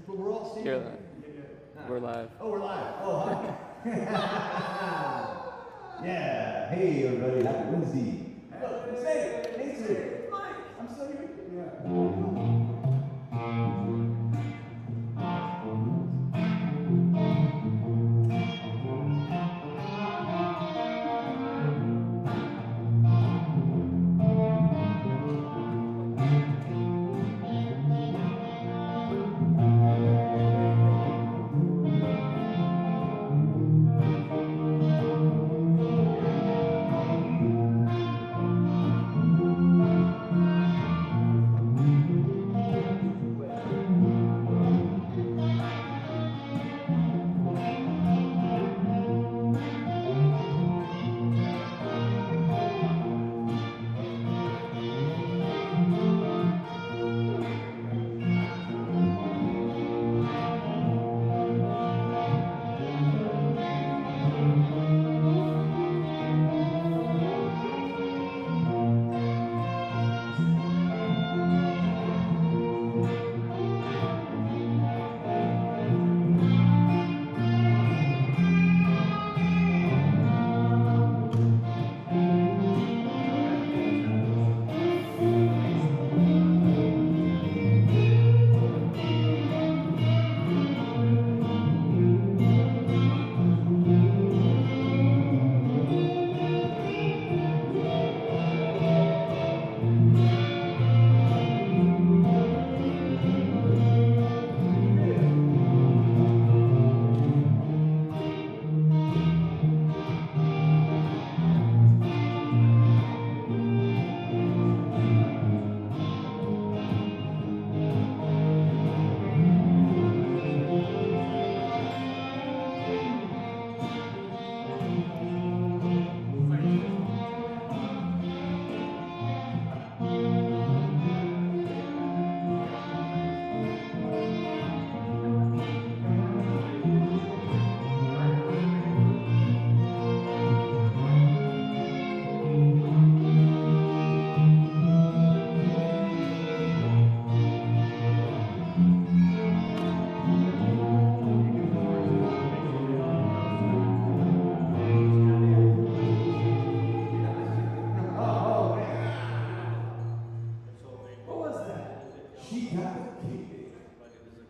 But we're all standing. You're live. We're live. Oh, we're live. Oh, hi. Yeah. Hey, everybody. Happy Wednesday. It's Nate. Nate's here. Mike. I'm still here.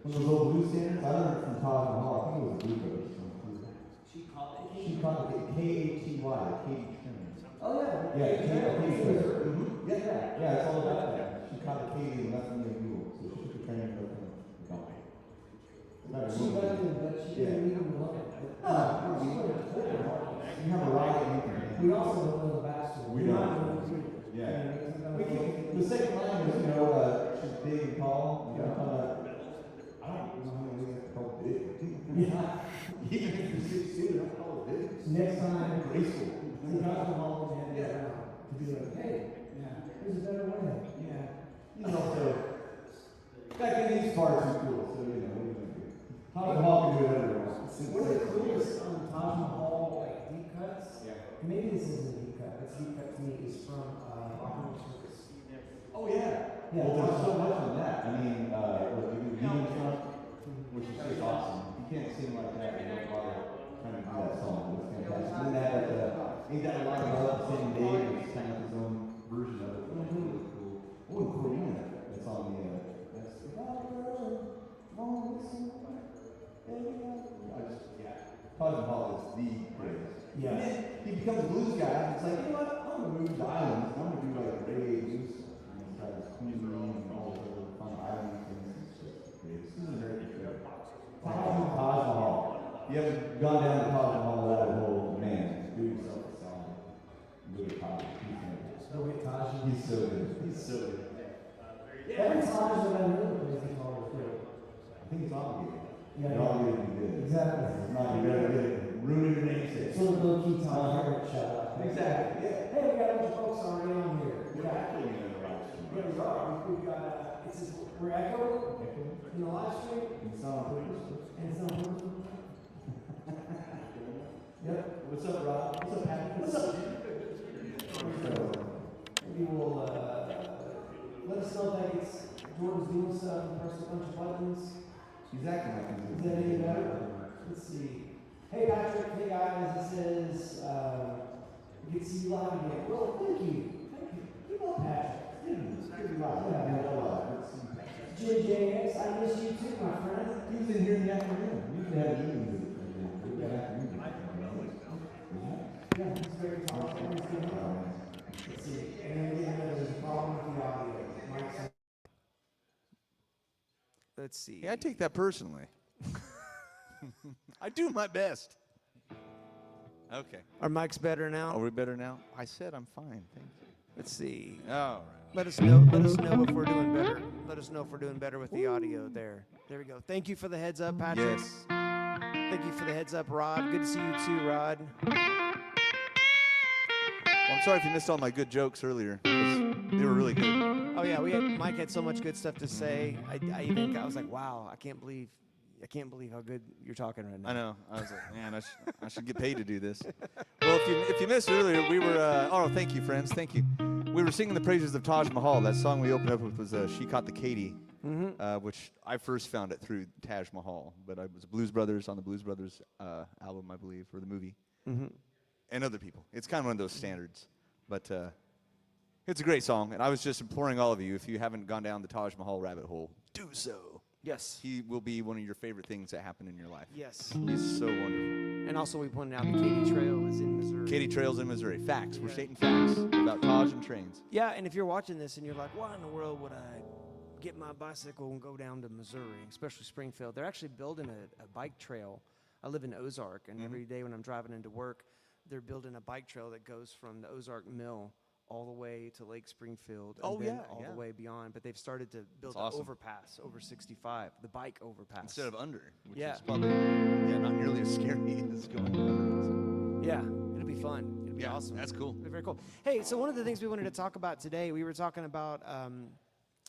One of those old blues standards? I learned it from Taj Mahal. I think it was a blue coat. She called it K-A-T-Y, Katie Trim. Oh, yeah. Yeah, Katie Trim. Yeah, it's all about that. She caught the Katie and left me a mule. So she took the train and left me a donkey. She left him, but she didn't leave him alone. You have a right to anything. We also don't know the backstory. We don't. Yeah. The second line is, she's big and tall. You gotta call that. I don't know how many ways to call it big. Even if you're 6'2", I call it big. Next time, graceful. the Taj Mahal will hand it around to be like, hey, there's a better way. Back in these parts are cool, so Taj Mahal can do whatever it wants. One of the coolest Taj Mahal deep cuts, maybe this isn't a deep cut, but it's a deep cut to me, is from Rock Circus. Oh, yeah. Yeah, well, there's so much in that. I mean, the Union Front, which is just awesome. You can't sing like that and don't bother trying to do that song. It's fantastic. And then that, Ain't That a Lot of Love, Sam Dave, which is kind of his own version of it. Which is really cool. Oh, and Corina, that's on the, that's the Taj Mahal is the greatest. Yeah. And then he becomes a blues guy. It's like, you know what? I'm going to move to islands. I'm going to do like reggae blues stuff. And he's got his Queen and all those other fun island things. It's just great. This is a very good show. Taj Mahal. You haven't gone down to Taj Mahal without a whole man. Do yourself a solid. Louis Taj. Louis Taj. He's so good. He's so good. Every Taj that I know plays guitar is great. I think it's obligated. Yeah, You're obligated to be good. Exactly. It's not, you better get it. Ruin your namesake. So the low-key Taj Herrick shout out. Exactly. Yeah. Hey, we got a bunch of folks already on here. We're actually going to write some. Yeah, we are. We've got, it says, we're echoing in the live stream. It's on purpose. And it's on purpose. Yep. What's up, Rob? What's up, Pat? What's up? Maybe we'll, let us know that it's Jordan's doing stuff and press a bunch of buttons. He's acting like he's Is that any better? Let's see. Hey Patrick, hey guys, it says, we can see you live again. Well, thank you. Thank you. Keep up, Patrick. It's pretty loud. Yeah, let's see. Jim JX, I miss you too, my friend. He's in here in the afternoon. You can have meetings in the afternoon. Yeah, he's very tall. Let's see. And then there's a problem with the audio. Mike's. Let's see. Yeah, I take that personally. I do my best. Okay. Are mics better now? Are we better now? I said I'm fine. Thank you. Let's see. All right. Let us know if we're doing better. Let us know if we're doing better with the audio there. There we go. Thank you for the heads up, Patrick. Yes. Thank you for the heads up, Rod. Good to see you too, Rod. Well, I'm sorry if you missed all my good jokes earlier, because they were really good. Oh yeah, Mike had so much good stuff to say. I was like, wow, I can't believe how good you're talking right now. I know. I was like, man, I should get paid to do this. Well, if you missed earlier, we were. Oh, thank you, friends. Thank you. We were singing the praises of Taj Mahal. That song we opened up with was "She Caught the Katy," which I first found it through Taj Mahal. But I was Blues Brothers on the Blues Brothers album, I believe, or the movie, and other people. It's kind of one of those standards, but it's a great song. And I was just imploring all of you, if you haven't gone down the Taj Mahal rabbit hole, do so. Yes. He will be one of your favorite things that happen in your life. Yes. He's so wonderful. And also we pointed out the Katy Trail is in Missouri. Katy Trail's in Missouri. Facts. We're stating facts about Taj and trains. Yeah, and if you're watching this and you're like, why in the world would I get my bicycle and go down to Missouri, especially Springfield? They're actually building a bike trail. I live in Ozark, and every day when I'm driving into work, they're building a bike trail that goes from the Ozark Mill all the way to Lake Springfield, and then all the way beyond. But they've started to build an overpass over 65, the bike overpass. Instead of under, which Yeah. is probably not nearly as scary as going under. Yeah, it'll be fun. It'll be awesome. That's cool. It'll be very cool. Hey, so one of the things we wanted to talk about today, we were talking about,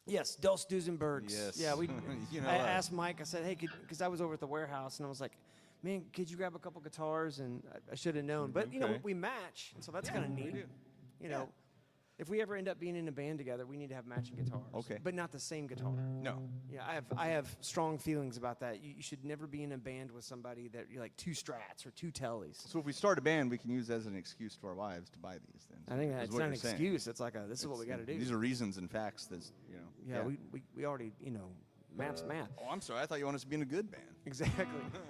yes, Dels Duesenbergs. Yes. Yeah, we. You know I that. asked Mike. I said, hey, because I was over at the warehouse, and I was like, man, could you grab a couple guitars? And I should have known, but you know, Okay. we match, and so that's kind of neat. You know, if we ever end up being in a band together, we need to have matching guitars. Okay. But not the same guitar. No. Yeah, I have strong feelings about that. You should never be in a band with somebody that you're like two Strats or two Tellys. So if we start a band, we can use as an excuse to our wives to buy these things. I think is that's what not an you're saying. excuse. It's like this is what we got to do. These are reasons and facts that, you know. Yeah, we already, math's math. Oh, I'm sorry. I thought you wanted us to be in a good band. Exactly.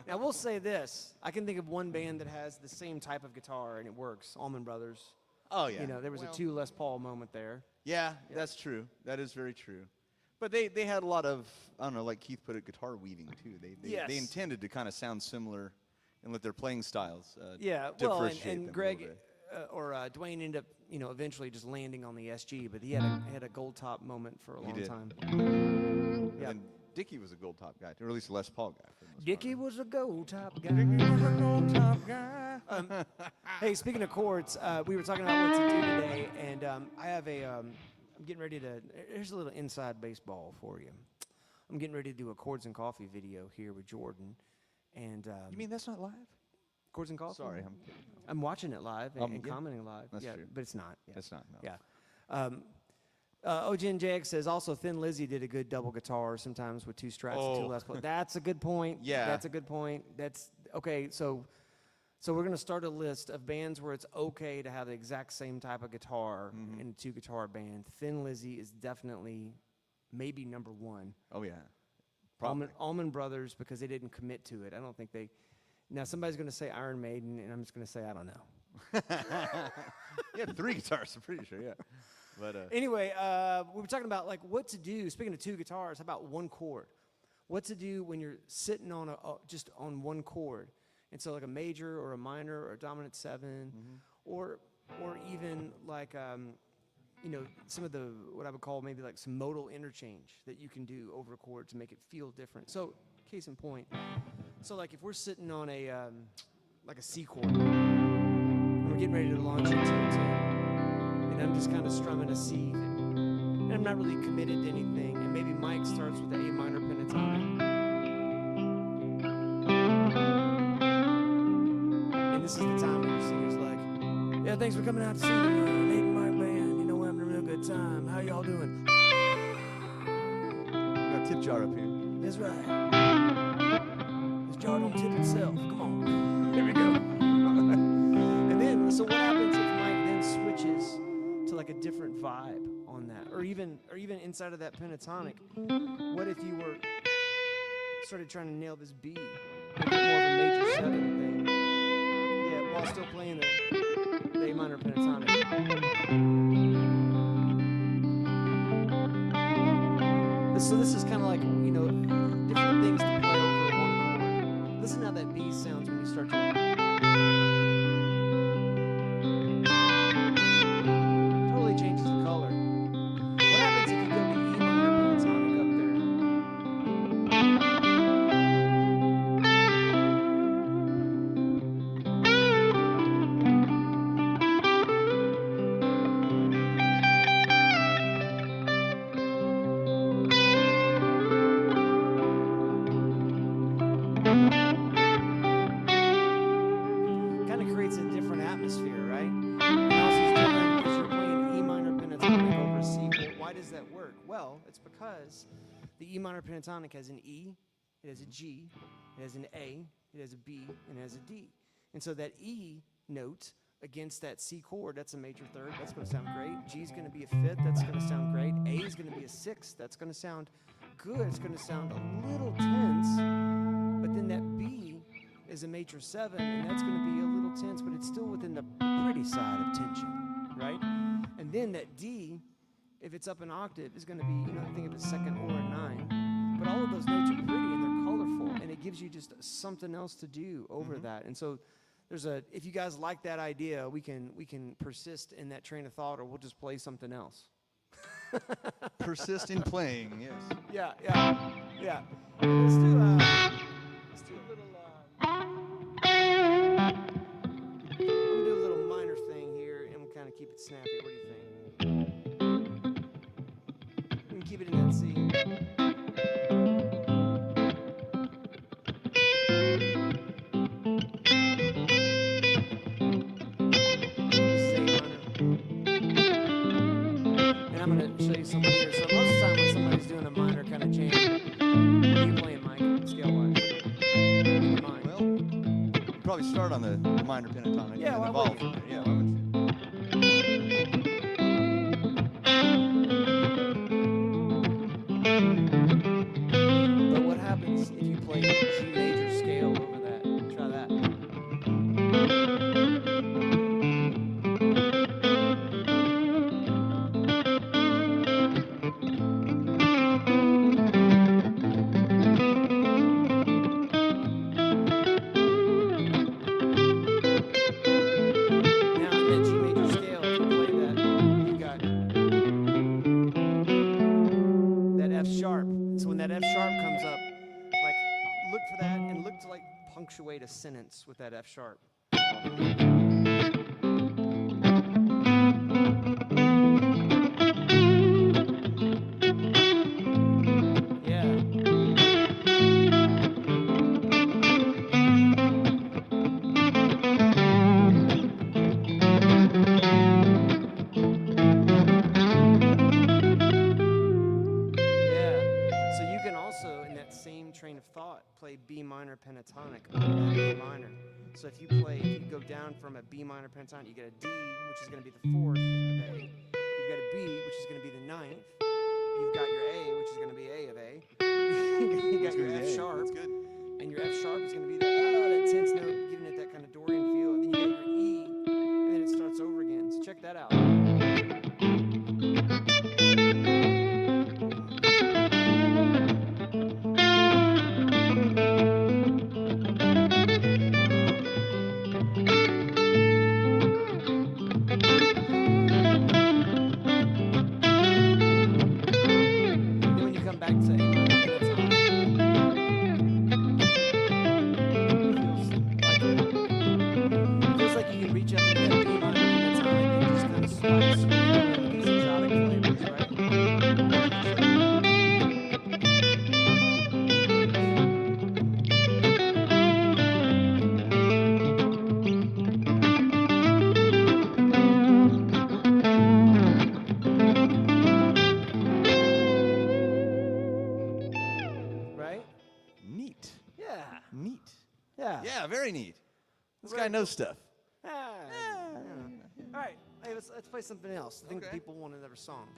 Now, we'll say this. I can think of one band that has the same type of guitar, and it works. Allman Brothers. Oh, yeah. You know, there was a two Les Paul moment there. Yeah, that's true. That is very true. But they had a lot of, I don't know, like Keith put it, guitar weaving, too. They intended to kind of sound similar and let their playing styles Yeah, well, differentiate and them a Greg little bit. or Dwayne ended up, eventually just landing on the SG, but he had a gold top moment for a long did. time. And Yeah. then Dickie was a gold top guy, or at least a Les Paul guy. For the most Dickie was a gold top guy. part. Hey, speaking of chords, we were talking about what to do today, and I have I'm getting ready to. Here's a little inside baseball for you. I'm getting ready to do a Chords and Coffee video here with Jordan, and You mean that's not live? Chords and Coffee? Sorry, I'm kidding. I'm watching it live and Yeah. commenting live. That's yeah, true. but it's not. Yeah. That's not, no. Yeah. Ojen JX says also Thin Lizzy did a good double guitar sometimes with two Strats and two Oh. Les Paul. That's a good point. Yeah. That's a good point. That's okay. So we're gonna start a list of bands where it's okay to have the exact same type of guitar in a two guitar band. Thin Lizzy is definitely maybe number one. Oh, yeah. Probably. Allman Brothers, because they didn't commit to it. I don't think they. Now somebody's gonna say Iron Maiden, and I'm just gonna say I don't know. You had 3 guitars, I'm pretty sure, yeah. But Anyway, we were talking about like what to do. Speaking of two guitars, how about one chord? What to do when you're sitting on just on one chord, and so like a major or a minor or a dominant 7, or even like some of the what I would call maybe like some modal interchange that you can do over a chord to make it feel different. So case in point, so like if we're sitting on a like a C chord, and we're getting ready to launch into a tune. And I'm just kind of strumming a C, and I'm not really committed to anything. And maybe Mike starts with the A minor pentatonic. And this is the time when your singer's like, yeah, thanks for coming out to see the Nate and Mike band. You know, we're having a real good time. How y'all doing? got a tip jar up here. That's right. jar don't tip itself. Come on. Here we go. And then, so what happens if Mike then switches to like a different vibe on that, or even inside of that pentatonic? What if you were started trying to nail this B, make it more of a major 7 thing? Yeah, while still playing the A minor pentatonic. So this is kind of like, you know, different things to play over one chord. Listen how that B sounds when you start to. Totally changes the color. What happens if you go to E minor pentatonic up kind of creates a different atmosphere, right? And all he's doing is you're playing E minor pentatonic over a C. Well, why does that work? Well, it's because the E minor pentatonic has an E, it has a G, it has an A, it has a B, and it has a D. And so that E note against that C chord, that's a major third, that's going to sound great. G is going to be a fifth, that's going to sound great. A is going to be a sixth, that's going to sound good. It's going to sound a little tense, but then that B is a major 7, and that's going to be a little tense, but it's still within the pretty side of tension, right? And then that D, if it's up an octave, is going to be, you know, think of a second or a 9. But all of those notes are pretty and they're colorful, and it gives you just something else to do over that. And so there's a, if you guys like that idea, we can persist in that train of thought, or we'll just play something else. Persist in playing, yes. Yeah. Let's do a little. I'm gonna do a little minor thing here, and we'll kind of keep it snappy. What do you think? We can keep it in that C. I'm going to show you something here. So most of the time when somebody's doing a minor kind of jam, what are you playing, Mike, scale-wise? Well, you probably start on the minor pentatonic Yeah, and then why evolve wouldn't from there. Yeah, why wouldn't you? But what happens if you play G major scale over that? Try that. Punctuate a sentence with that F sharp. Train of thought, play B minor pentatonic over that A minor. So if you go down from a B minor pentatonic, you get a D, which is going to be the 4th of A. You've got a B, which is going to be the 9th. You've got your A, which is going to be A of A. You got your F sharp, and your F sharp is going to be that tense note, giving it that kind of Dorian feel. And then you got your E, and then it starts over again. So check that out. Yeah. Yeah, very neat. This Very guy knows stuff. Ah, yeah. All right. Hey, let's play something else. I think Okay. people want another song.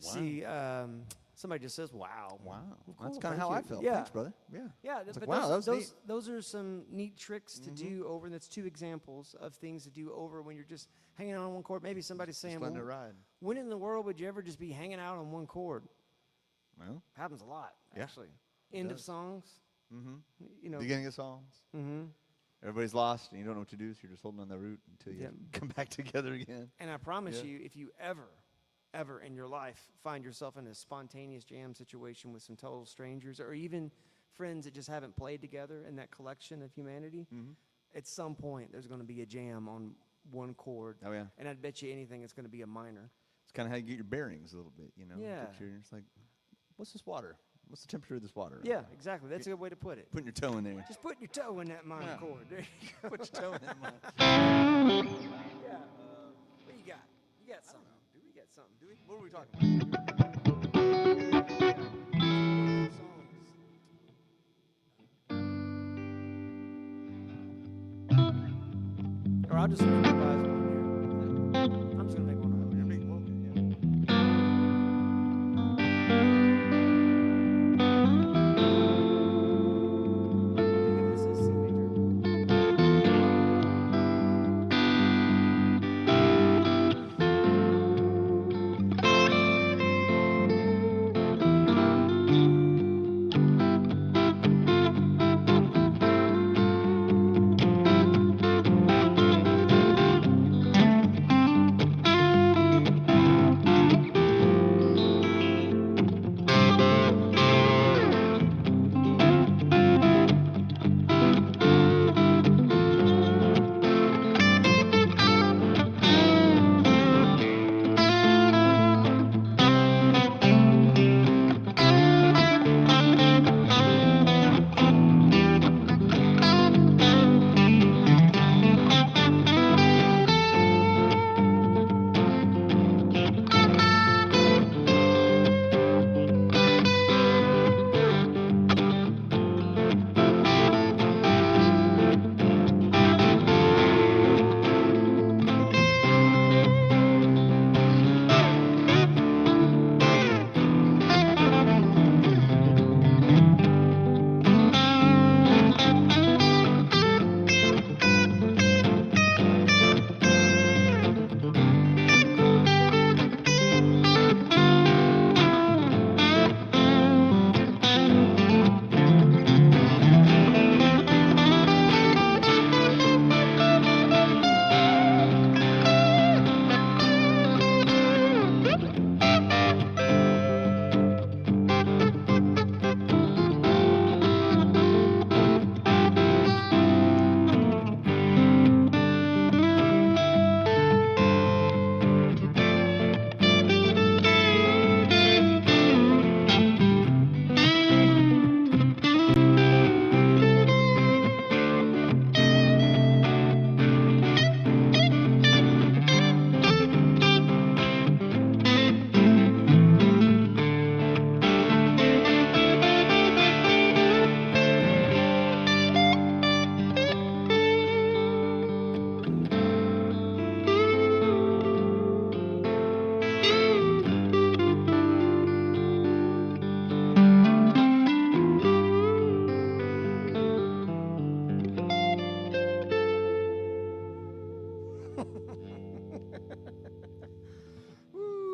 Wow. See, somebody just says, "Wow." Wow. Well, That's cool, kind of thank how I you. felt. Yeah. Thanks, brother. Yeah. Yeah, It's but like, wow, that was those, neat. those are some neat tricks to do over. And that's 2 examples of things to do over when you're just hanging out on one chord. Maybe somebody's saying, Just letting well, it ride. when in the world would you ever just be hanging out on one chord? Well, Happens a lot, Yeah, actually. End of does. songs. mm-hmm. You know. Beginning of songs. Mm-hmm. Everybody's lost, and you don't know what to do, so you're just holding on that root until you Yeah. come back together again. And I promise Yeah. you, if you ever in your life find yourself in a spontaneous jam situation with some total strangers or even friends that just haven't played together in that collection of humanity, Mm-hmm. at some point there's going to be a jam on one chord. Oh, yeah. And I'd bet you anything it's going to be a minor. It's kind of how you get your bearings a little bit, you know? Yeah. Get your- It's like, what's this water? What's the temperature of this water? right Yeah, now? exactly. That's a good way to put it. Putting your toe in there. Just put your toe in that minor Yeah. chord. There you go. Put your toe in that mud. Yeah. What you got? You got something. Do we got something? Do we? What were we talking about? Or I'll just improvise one here. I'm just gonna make one up. You're big, okay, yeah. Think of this as C major.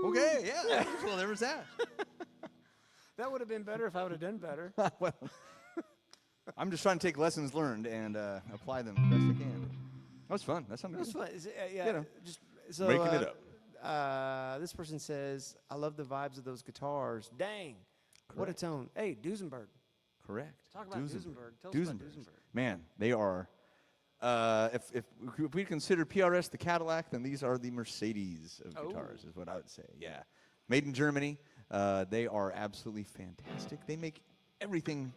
Okay, yeah. Well, there was that. That would have been better if I would have done better. Well, I'm just trying to take lessons learned and apply them the best I can. That was fun. That sounded That's good. fun. Yeah, You know, just so breaking it up. This person says, "I love the vibes of those guitars. Dang, what a Correct. tone! Hey, Duesenberg, Correct. talk about Duesenberg. Tell us about Duesenbergs. Duesenberg. Man, they are. If we consider PRS the Cadillac, then these are the Mercedes of Oh. guitars, is what I would say. Yeah, made in Germany. They are absolutely fantastic. They make everything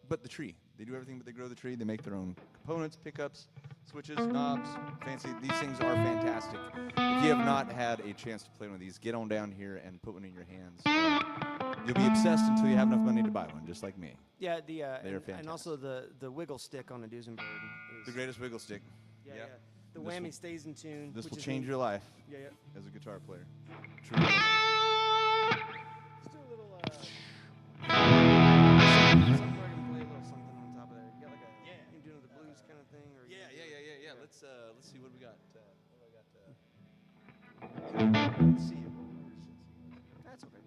but the tree. They do everything but they grow the tree. They make their own components, pickups, switches, knobs, fancy. These things are fantastic. If you have not had a chance to play one of these, get on down here and put one in your hands. You'll be obsessed until you have enough money to buy one, just like me. Yeah, They're and fantastic. also the wiggle stick on a Duesenberg. The greatest wiggle stick. Yeah, Yeah. yeah. The This whammy will- stays in tune. This which will is change neat. your life Yeah, yeah. as a guitar player. Truly. Let's do a little. Somewhere I can play a little something on top of there. You got like a. Yeah. You doing the blues kind of thing, or? Yeah. Let's see what we got. Let's see. That's okay.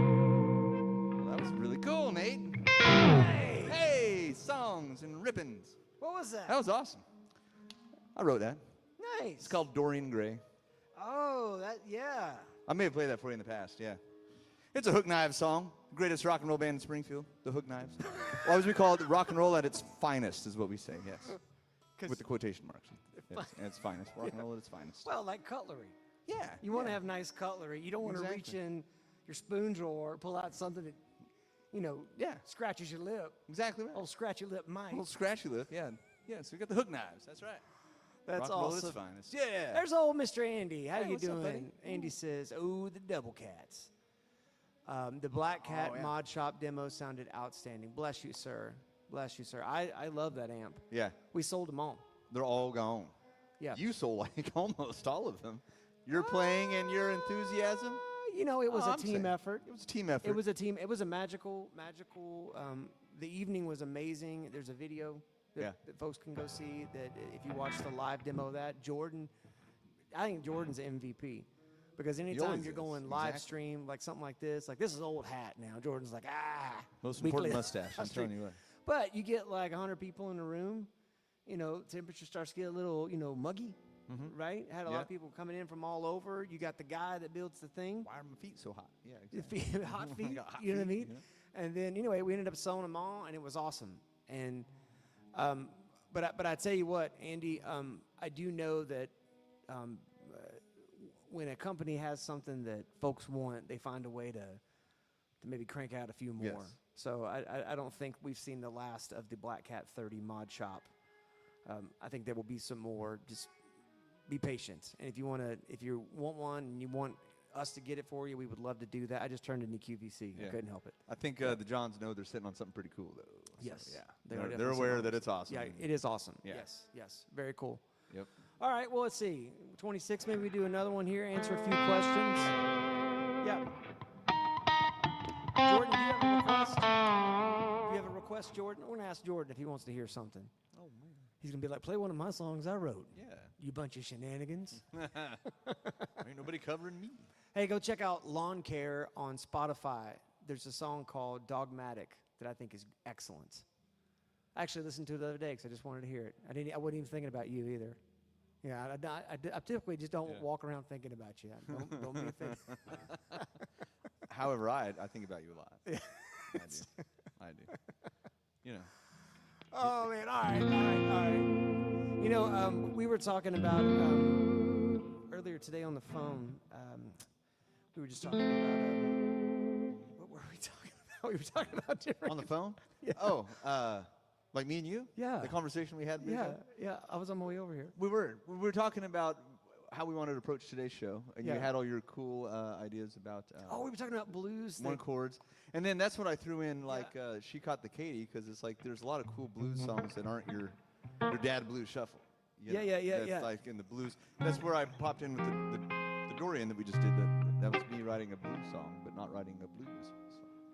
Well, that was really cool, Nate. Hey, Hey, songs and ribbons. what was that? That was awesome. I wrote that. Nice. It's called Dorian Gray. Oh, yeah. I may have played that for you in the past, yeah. It's a Hook Knives song. Greatest rock and roll band in Springfield, the Hook Knives. Why would we call it rock and roll at its finest, is what we say, yes. 'Cause- With the quotation marks. Yes, at its finest. Rock and roll at its finest. Well, like cutlery. Yeah. You want to yeah. have nice cutlery. You don't want to reach Exactly. in your spoon drawer, pull out something that Yeah. scratches your lip. Exactly right. Old scratchy lip Mike. Little scratchy lip, yeah. Yeah, so we got the hook knives. That's right. That's Rock and roll at its awesome. finest. Yeah. There's old Mr. Andy. How Hey, you what's up, doing? buddy? Andy says, "Oh, the Double Cats." The Black Cat yeah. mod shop demo sounded outstanding. Bless you, sir. Bless you, sir. I love that amp. Yeah. We sold them all. They're all gone. Yeah. You sold like almost all of them. Your playing and your enthusiasm. It was Oh, a I'm team saying. effort. It was a team effort. It was a team. It was a magical. The evening was amazing. There's a video that folks can go see. That if you watch the live demo of that, Jordan, I think Jordan's MVP because anytime always you're is. going live Exactly. stream like something like this is old hat now. Jordan's like Most weekly important mustache. I'm live telling stream. you what. But you get like 100 people in a room. Temperature starts to get a little muggy. Right? Had a lot Yeah. of people coming in from all over. You got the guy that builds the thing. Why are my feet so hot? Yeah, Your exactly. feet- hot feet, got hot you know what I feet, mean? And then anyway, we ended up selling them all, and it was awesome. And but I tell you what, Andy, I do know that when a company has something that folks want, they find a way to maybe crank out a few more. Yes. So I don't think we've seen the last of the Black Cat 30 mod shop. I think there will be some more. Just be patient, and if you want one and you want us to get it for you, we would love to do that. I just turned into QVC. I Yeah. couldn't help it. I think the Johns know they're sitting on something pretty cool, though. So, Yes. yeah. They are They're definitely aware sitting that on it's awesome. Yeah, it is awesome. Yeah. Yes. Very cool. Yep. All right, well, let's see. 26, maybe we do another one here, answer a few questions. Yeah. Jordan, do you have a request? Do you have a request, Jordan? We're going to ask Jordan if he wants to hear something. Oh, man. He's going to be like, play one of my songs I wrote. Yeah. You bunch of shenanigans. Ain't nobody covering me. Hey, go check out Lawn Care on Spotify. There's a song called Dogmatic that I think is excellent. I actually listened to it the other day because I just wanted to hear it. I wasn't even thinking about you either. Yeah, I typically just don't walk around thinking about you. Don't be thinking. However, I think about you a lot. Yeah. I do. You know. Oh man! All right. We were talking about earlier today on the phone. We were just talking about what were we talking about? We were talking about different. On the phone? Yeah. Oh, like me and you? Yeah. The conversation we had. Yeah. I was on my way over here. We were talking about how we wanted to approach today's show, and you Yeah. had all your cool ideas about. We were talking about blues. One chords, and then that's what I threw in, like "She Caught the Katy," because it's like there's a lot of cool blues songs that aren't your dad blues shuffle. You know? That's like in the blues. That's where I popped in with the Dorian that we just did. That was me writing a blues song, but not writing a blues song.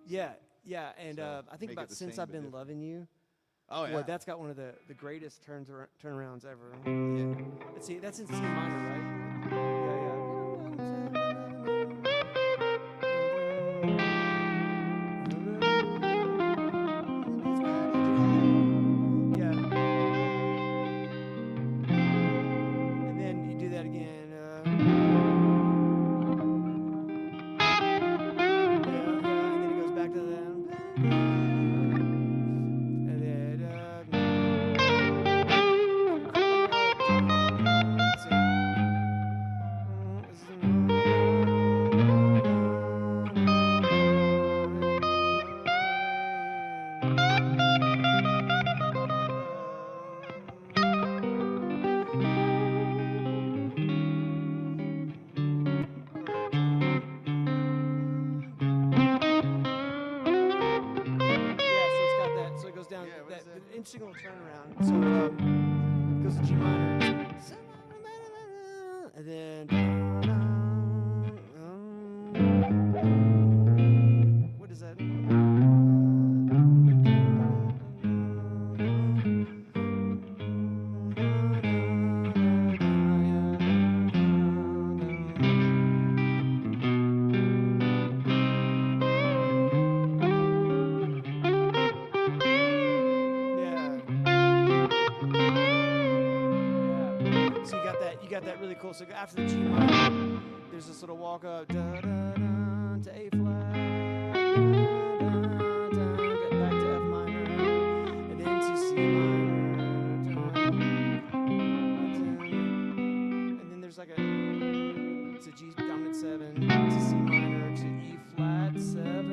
Yeah, and So, I think make about it the Since same I've but Been different. Loving You. Oh yeah. Boy, that's got one of the greatest turnarounds ever. yeah. Let's see, that's in C minor, right? Yeah. And then you do that again. And then it goes back to that. And then. Let's so it goes down. Yeah, what That is that? integral turnaround. So it goes to G minor, and then what is that? So you got that really cool. So after the G minor, there's this little walk up da, da, da, to A flat, da, da, da, get back to F minor, and then to C minor, da, and then there's like a to G dominant 7, to C minor, to E flat 7.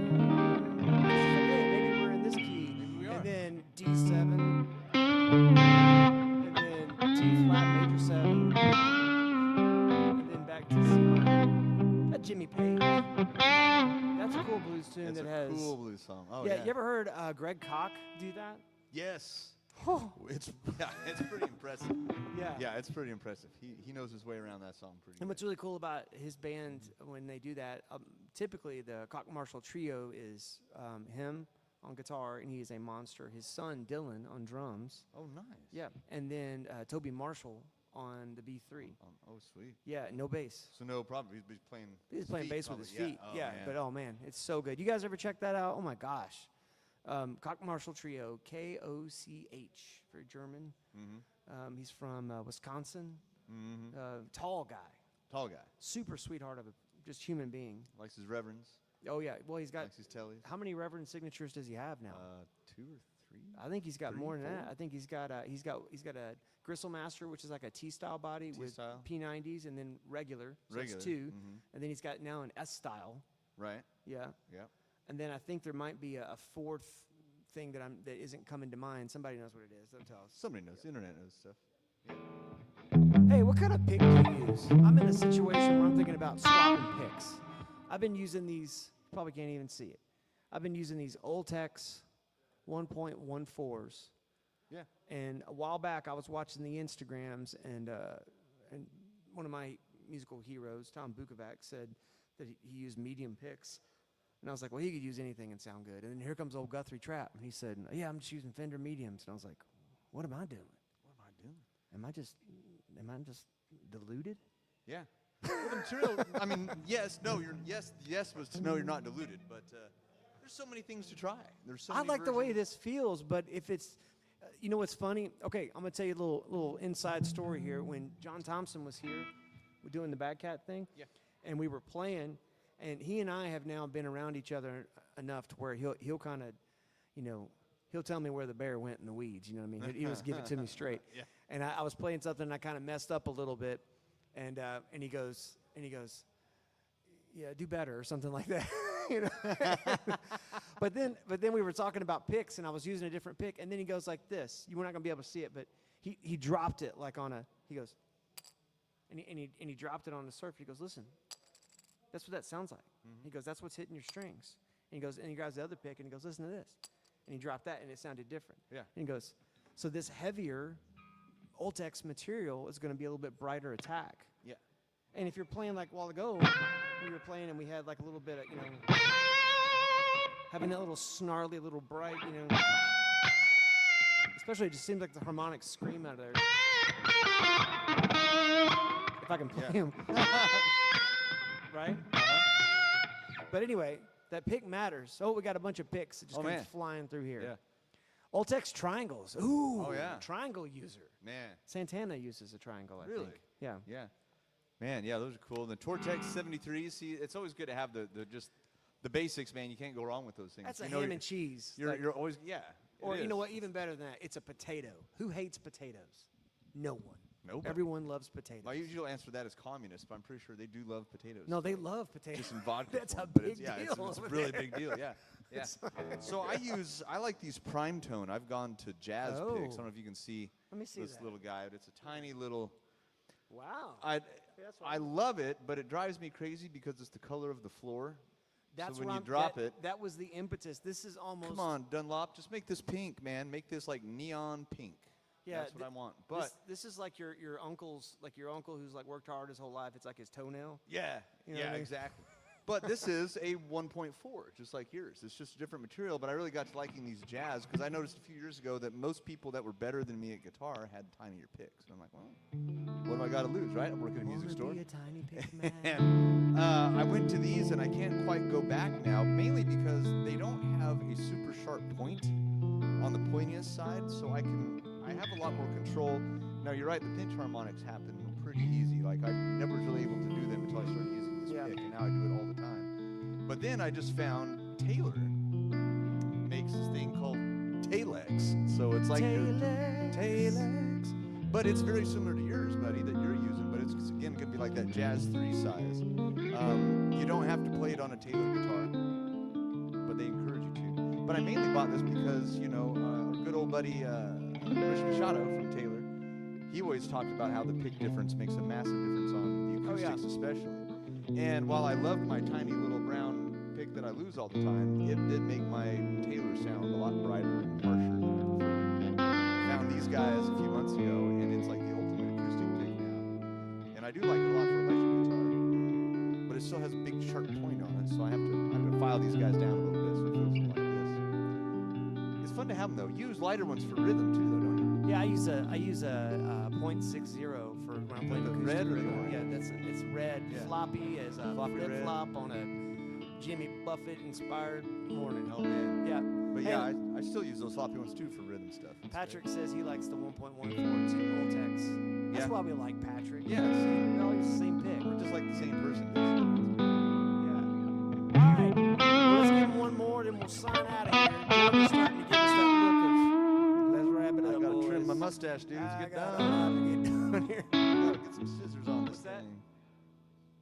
and then T flat major 7, and then back to C minor. That's Jimmy Page. That's a cool blues tune It's that a has. cool blues song. Oh yeah, yeah. you ever heard Greg Koch do that? Yes. Oh, It's pretty impressive. yeah. Yeah, it's pretty impressive. He knows his way around that song pretty And good. what's really cool about his band when they do that, typically the Koch Marshall Trio is him on guitar, and he is a monster. His son Dylan on drums. Oh, nice. Yeah, and then Toby Marshall on the B3. Oh, sweet. Yeah, no bass. So no problem. He's playing. He's his playing feet bass with his probably. feet. Oh, Yeah, man. but oh man, it's so good. You guys ever check that out? Oh my gosh. Koch Marshall Trio, Koch for German. Mm-hmm. He's from Wisconsin. Mm-hmm. Tall guy, Tall guy. super sweetheart of a just human being. Likes his reverends. Oh yeah, well he's got. Likes his tellies. How many reverend signatures does he have now? 2 or 3. I think he's got three, more than that. 4? I think he's got a Gristle Master, which is like a T-style body with T-style. P90s, and then regular. So Regular. that's 2, Mhm. and then he's got now an S-style. Right. Yeah. Yeah. And then I think there might be a fourth thing that isn't coming to mind. Somebody knows what it is. They'll tell us. Somebody knows. The internet knows stuff. Hey, what kind of pick do you use? I'm in a situation where I'm thinking about swapping picks. I've been using these. You probably can't even see it. I've been using these Oltex 1.14s. Yeah. And a while back, I was watching the Instagrams, and one of my musical heroes, Tom Bukovac, said that he used medium picks. And I was like, well, he could use anything and sound good. And then here comes old Guthrie Trapp, and he said, yeah, I'm just using Fender mediums. And I was like, what am I doing? What am I doing? Am I just deluded? Yeah. Well, the material. I mean, yes. No. Yes was to know you're not diluted, but there's so many things to try. There's so I many like the way versions. this feels, but if it's, you know what's funny? Okay, I'm gonna tell you a little inside story here. When John Thompson was here, we're doing the Bad Cat thing, Yeah. and we were playing, and he and I have now been around each other enough to where he'll kind of, you know, he'll tell me where the bear went in the weeds. You know what I mean? He'll just give it to me straight. Yeah. And I was playing something, and I kind of messed up a little bit, and he goes, yeah, do better or something like that. You know? But then we were talking about picks, and I was using a different pick, and then he goes like this. You were not gonna be able to see it, but he dropped it like on a. He goes, and he dropped it on the surf. He goes, listen, that's what that sounds like. He goes, that's what's hitting your strings. And he goes, and he grabs the other pick, and he goes, listen to this, and he dropped that, and it sounded different. Yeah. And he goes, so this heavier Oltex material is going to be a little bit brighter attack. Yeah. And if you're playing like a while ago, we were playing and we had like a little bit of, you know, having that little snarly, little bright, you know. Especially it just seems like the harmonics scream out of there. If I can play Yeah. them. Right? But anyway, that pick matters. Oh, we got a bunch of picks that just Oh, come man. flying through here. Yeah. Oltex triangles. Ooh. Oh, yeah. Triangle user. Man. Santana uses a triangle, I Really? think. Yeah. Yeah. Man, yeah, those are cool. The Tortex 73s, see, it's always good to have the just the basics, man. You can't go wrong with those things. That's a you know, ham and cheese. You're, like- you're always, yeah. it or you know is. what? Even better than that, it's a potato. Who hates potatoes? No one. Nobody. Everyone loves potatoes. My usual answer to that is communist, but I'm pretty sure they do love potatoes. No, they love potatoes. Just in vodka. That's form, a but big it's, yeah, deal. It's a over really there. big deal. Yeah. Yeah. So I like these prime tone. I've gone to jazz picks. I Oh. don't know if you can see Let me see this that. little guy, but it's a tiny little. Wow. I that's what I love it, but it drives me crazy because it's the color of the floor. That's when what you I'm- drop that, it- That was the impetus. This is almost. Come on, Dunlop, just make this pink, man. Make this like neon pink. Yeah, That's what I want. But this is like your uncle's, like your uncle who's like worked hard his whole life. It's like his toenail. yeah, You know yeah, what I mean? exactly. But this is a 1.4, just like yours. It's just a different material, but I really got to liking these jazz because I noticed a few years ago that most people that were better than me at guitar had tinier picks. And I'm like, well, what do I got to lose, right? I'm working at a music store. Wanna be a tiny pick man. And I went to these, and I can't quite go back now, mainly because they don't have a super sharp point on the pointiest side, so I have a lot more control. Now, you're right, the pinch harmonics happen pretty easy. Like, I never was really able to do them until I started using this Yeah. pick, and now I do it all the time. But then I just found Taylor makes this thing called Talex. So it's like your Talex. But it's very similar to yours, buddy, that you're using, but it's, again, going to be like that Jazz 3 size. You don't have to play it on a Taylor guitar, but they encourage you to. But I mainly bought this because, you know, our good old buddy Rich Machado from Taylor, he always talked about how the pick difference makes a massive difference on the acoustics especially. And while I loved my tiny little brown pick that I lose all the time, it did make my Taylor sound a lot brighter and harsher than I preferred. Found these guys a few months ago, and it's like the ultimate acoustic pick now. And I do like it a lot for electric guitar, but it still has a big sharp point on it, so I have to file these guys down a little bit so it feels like this. It's fun to have them though. You use lighter ones for rhythm too, though, don't you? Yeah, I use a .60 for when I'm playing The acoustic red or the rhythm. orange? Yeah, it's red, Yeah. floppy as a Floppy flip red. flop on a Jimmy Buffett inspired morning. Oh man. Yeah. But Hey, yeah, I still use those floppy ones too for rhythm stuff. and Patrick stuff. says he likes the 1.14 Ultex. That's Yeah. why we like Patrick. Yeah, See, we all use the same pick. We're just like the same person. Yeah. All right. Well, let's give him one more, then we'll sign out of here. Jordan's starting to give us that look of, let's wrap it I up, gotta boys. trim my mustache, dudes. I Get got a done. lot to get done here. Gotta get some scissors on this that? thing.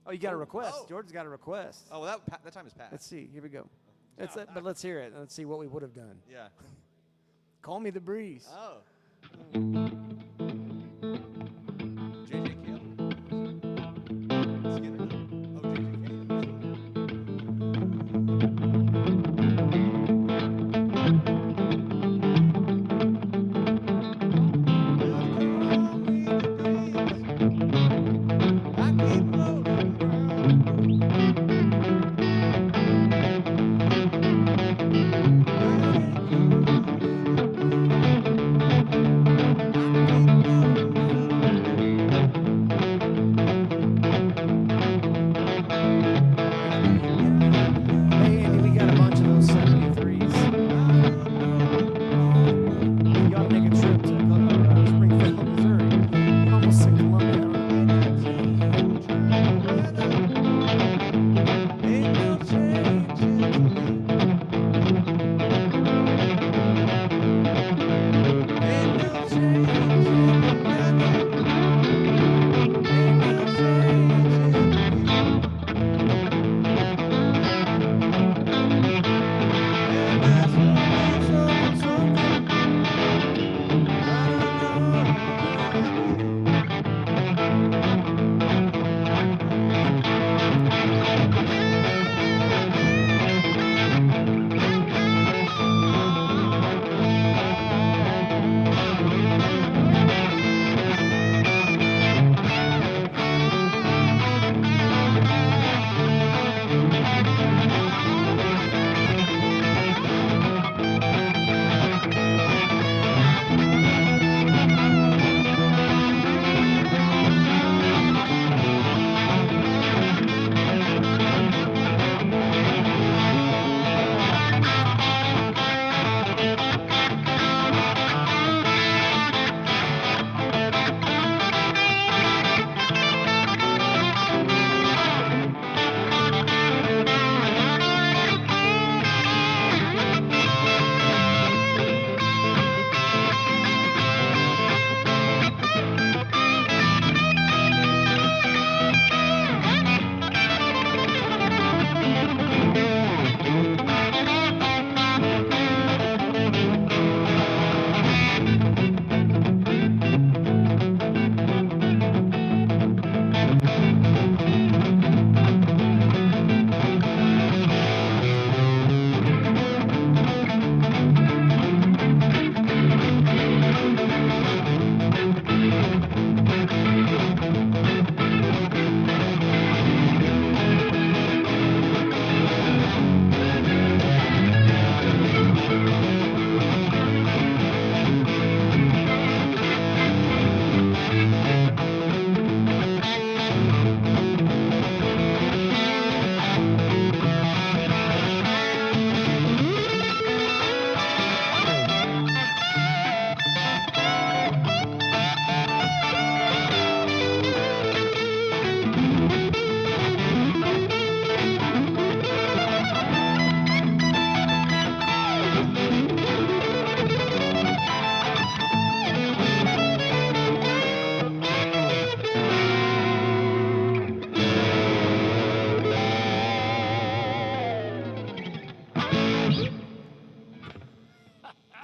Oh, you got a request. Oh. Jordan's got a request. Oh, well, that time is past. Let's see. Here we go. But let's hear it. Let's see what we would have done. Yeah. Call me the breeze. Oh. JJ Cale. Skinner. Oh, JJ Cale. Hey, Andy, we got a bunch of those 73s. You ought to make a trip to Springfield, Missouri. Almost in Columbia.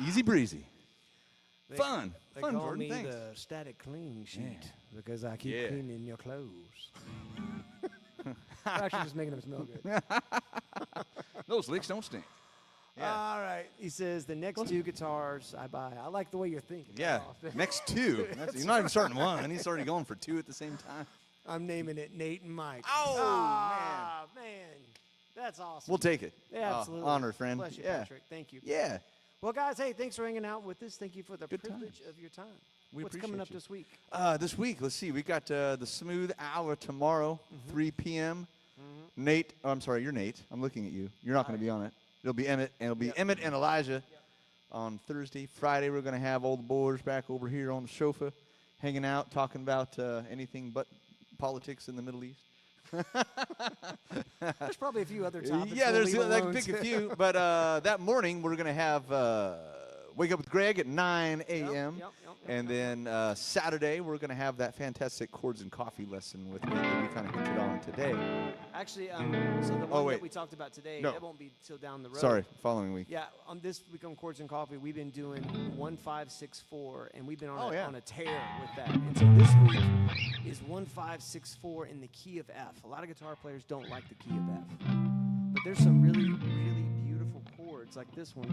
Easy breezy. They Fun. fun. They Fun, call Jordan. me Thanks. the static clean sheet because I keep Yeah. cleaning your clothes. I'm actually just making them smell good. Those licks don't stink. Yeah. All right. He says the next 2 guitars I buy. I like the way you're thinking. Yeah. Ralph. Next 2. You're not even starting one. He's already going for 2 at the same time. I'm naming it Nate and Mike. Oh, man. That's awesome. We'll take it. Yeah, absolutely. Honor, friend. Bless you, Yeah. Patrick. Thank you. Yeah. Well, guys, hey, thanks for hanging out with us. Thank you for the Good privilege of your time. We What's coming up appreciate you. this week? This week, let's see. We got the Smooth Hour tomorrow, Mm-hmm. 3 p.m. Nate, oh, I'm sorry, you're Nate. I'm looking at you. You're not going to be on it. It'll be Emmett, and it'll be Emmett and Elijah on Thursday. Friday, we're going to have all the boys back over here on the sofa, hanging out, talking about anything but politics in the Middle East. There's probably a few other topics. Yeah, we'll there's leave like alone, pick a too. few. But that morning, we're going to have Wake Up with Greg at 9 a.m. Yep. And then Saturday, we're going to have that fantastic chords and coffee lesson with me that we kind of hinted on today. Actually, so the one wait. that we talked about today, No. that won't be till down the road. Sorry, following week. Yeah, on this week on Chords and Coffee, we've been doing 1564, and we've been on, Oh, yeah. on a tear with that. And so this week is 1564 in the key of F. A lot of guitar players don't like the key of F, but there's some really, really beautiful chords like this one.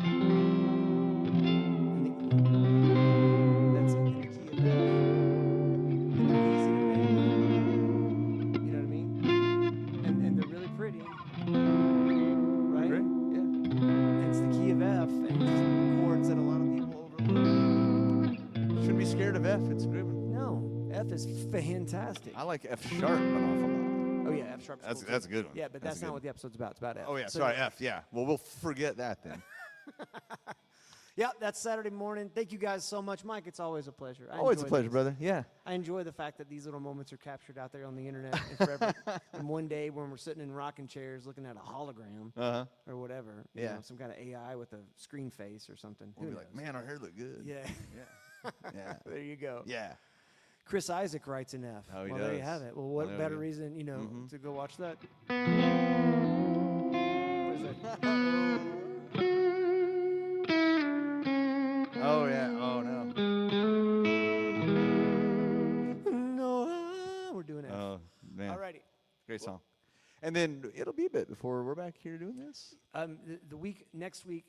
That's in the key of F. And they're easy to make. You know what I mean? And they're really pretty, right? Great. Yeah. It's the key of F, and it's chords that a lot of people overlook. Shouldn't be scared of F. It's grooving. No, F is fantastic. I like F sharp an awful lot. Oh yeah, F sharp. That's a good one. Yeah, but That's that's a not good what the episode's about. It's about F. Oh, yeah. So- Sorry, F. Yeah. Well, we'll forget that then. Yeah, that's Saturday morning. Thank you guys so much, Mike. It's always a pleasure. I Always a enjoy pleasure, these. brother. Yeah. I enjoy the fact that these little moments are captured out there on the internet and forever. And one day when we're sitting in rocking chairs looking at a hologram Uh-huh. or whatever, you Yeah. know, some kind of AI with a screen face or something. We'll Who be like, knows? man, our hair look good. Yeah. Yeah. Yeah. There you go. Yeah. Chris Isaac writes in F. Oh, he well, there you does. have it. Well, what There we better go. reason, you know, Mhm. to go watch that? What is it? Oh, yeah. Oh, no. No, we're doing F. Oh, man. Alrighty. Great song. And then it'll be a bit before we're back here doing this. The week next week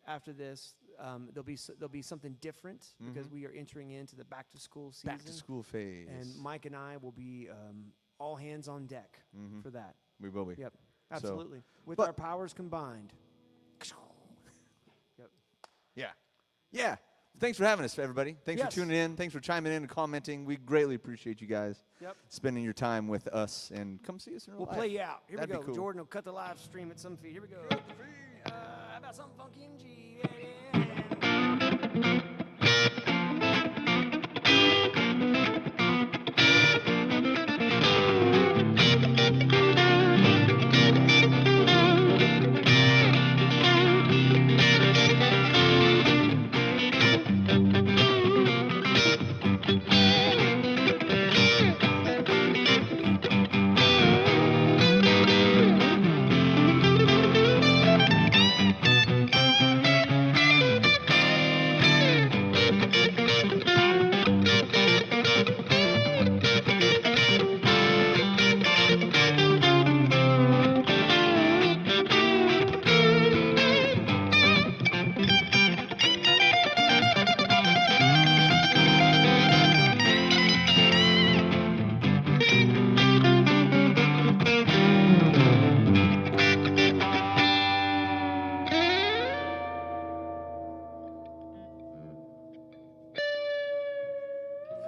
after this, there'll be something different because we are entering into the back to school season. Back to school phase. And Mike and I will be all hands on deck for that. We will be. Yep, absolutely. With but- our powers combined. Yep. Yeah. Yeah. Thanks for having us, everybody. Thanks Yes. for tuning in. Thanks for chiming in and commenting. We greatly appreciate you guys Yep. spending your time with us. And come see us in real We'll life. play you out. Here That'd we be go. cool. Jordan will cut the live stream at some feed. Here we go. How about something funky in G? Yeah.